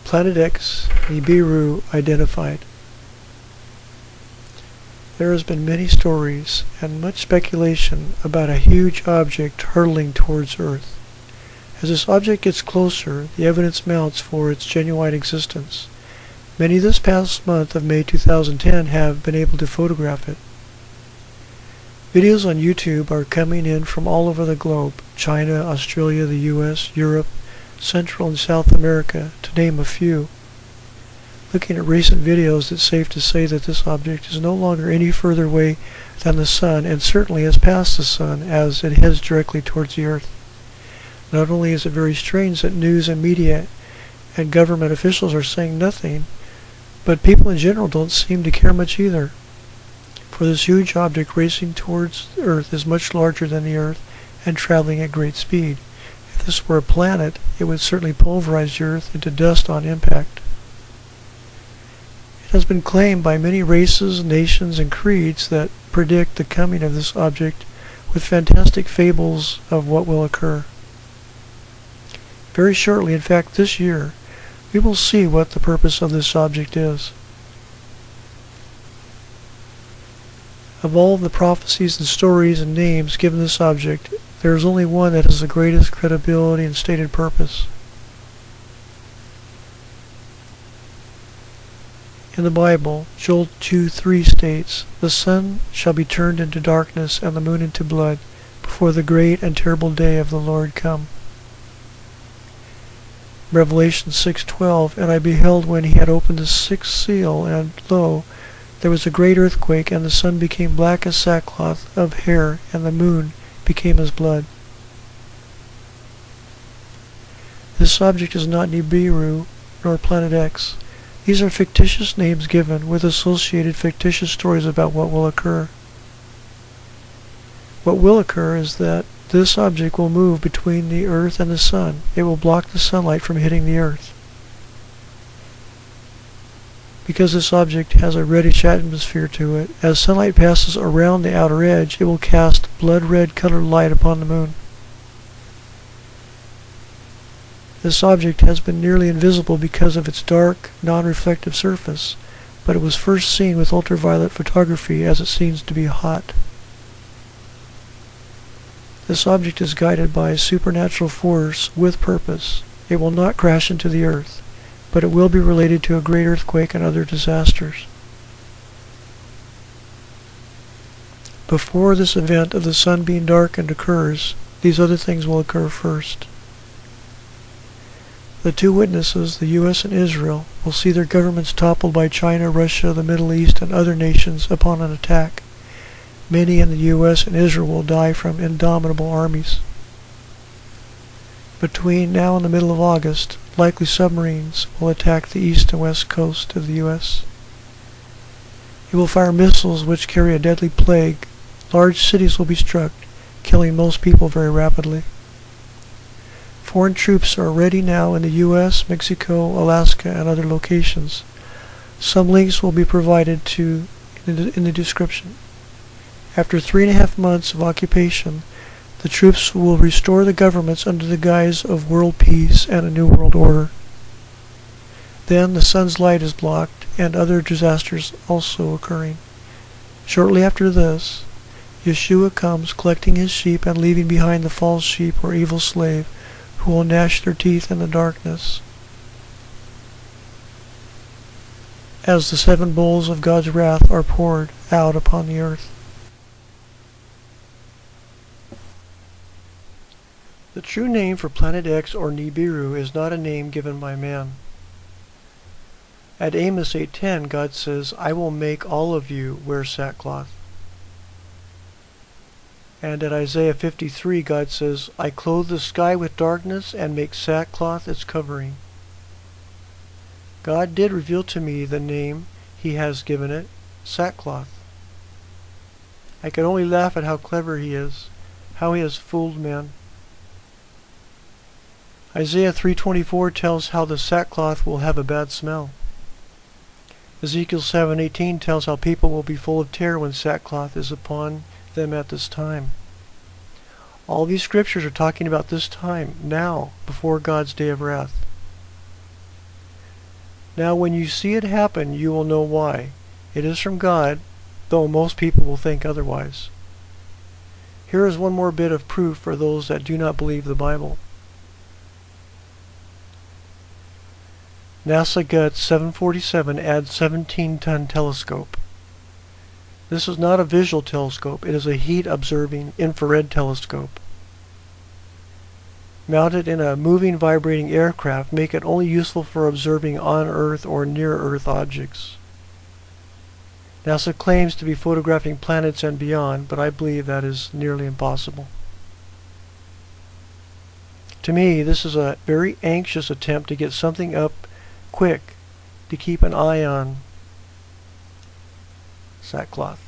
Planet X, Nibiru identified. There has been many stories and much speculation about a huge object hurtling towards Earth. As this object gets closer, the evidence mounts for its genuine existence. Many this past month of May 2010 have been able to photograph it. Videos on YouTube are coming in from all over the globe: China, Australia, the US, Europe, Central and South America, to name a few. Looking at recent videos, it's safe to say that this object is no longer any further away than the Sun, and certainly has passed the Sun as it heads directly towards the Earth. Not only is it very strange that news and media and government officials are saying nothing, but people in general don't seem to care much either. For this huge object racing towards Earth is much larger than the Earth and traveling at great speed. If this were a planet, it would certainly pulverize the Earth into dust on impact. It has been claimed by many races, nations, and creeds that predict the coming of this object with fantastic fables of what will occur. Very shortly, in fact this year, we will see what the purpose of this object is. Of all of the prophecies and stories and names given this object, there is only one that has the greatest credibility and stated purpose. In the Bible, Joel 2:3 states, "The sun shall be turned into darkness and the moon into blood, before the great and terrible day of the Lord come." Revelation 6:12, "And I beheld when he had opened the sixth seal, and lo, there was a great earthquake, and the sun became black as sackcloth of hair, and the moon became as blood." This object is not Nibiru nor Planet X. These are fictitious names given with associated fictitious stories about what will occur. What will occur is that this object will move between the Earth and the Sun. It will block the sunlight from hitting the Earth. Because this object has a reddish atmosphere to it, as sunlight passes around the outer edge, it will cast blood-red colored light upon the moon. This object has been nearly invisible because of its dark, non-reflective surface, but it was first seen with ultraviolet photography as it seems to be hot. This object is guided by a supernatural force with purpose. It will not crash into the Earth, but it will be related to a great earthquake and other disasters. Before this event of the sun being darkened occurs, these other things will occur first. The two witnesses, the US and Israel, will see their governments toppled by China, Russia, the Middle East, and other nations upon an attack. Many in the US and Israel will die from indomitable armies. Between now and the middle of August, likely submarines will attack the east and west coast of the US. It will fire missiles which carry a deadly plague. Large cities will be struck, killing most people very rapidly. Foreign troops are ready now in the US, Mexico, Alaska, and other locations. Some links will be provided in the description. After 3.5 months of occupation, the troops will restore the governments under the guise of world peace and a new world order. Then the sun's light is blocked, and other disasters also occurring. Shortly after this, Yeshua comes collecting his sheep and leaving behind the false sheep or evil slave who will gnash their teeth in the darkness. As the 7 bowls of God's wrath are poured out upon the earth. The true name for Planet X or Nibiru is not a name given by man. At Amos 8:10, God says, "I will make all of you wear sackcloth." And at Isaiah 53, God says, "I clothe the sky with darkness and make sackcloth its covering." God did reveal to me the name He has given it, sackcloth. I could only laugh at how clever He is, how He has fooled men. Isaiah 3:24 tells how the sackcloth will have a bad smell. Ezekiel 7:18 tells how people will be full of terror when sackcloth is upon them at this time. All these scriptures are talking about this time, now, before God's day of wrath. Now when you see it happen, you will know why. It is from God, though most people will think otherwise. Here is one more bit of proof for those that do not believe the Bible. NASA Gut 747 adds 17-ton telescope. This is not a visual telescope, it is a heat-observing infrared telescope. Mounted in a moving, vibrating aircraft, make it only useful for observing on-Earth or near-Earth objects. NASA claims to be photographing planets and beyond, but I believe that is nearly impossible. To me, this is a very anxious attempt to get something up quick to keep an eye on sackcloth.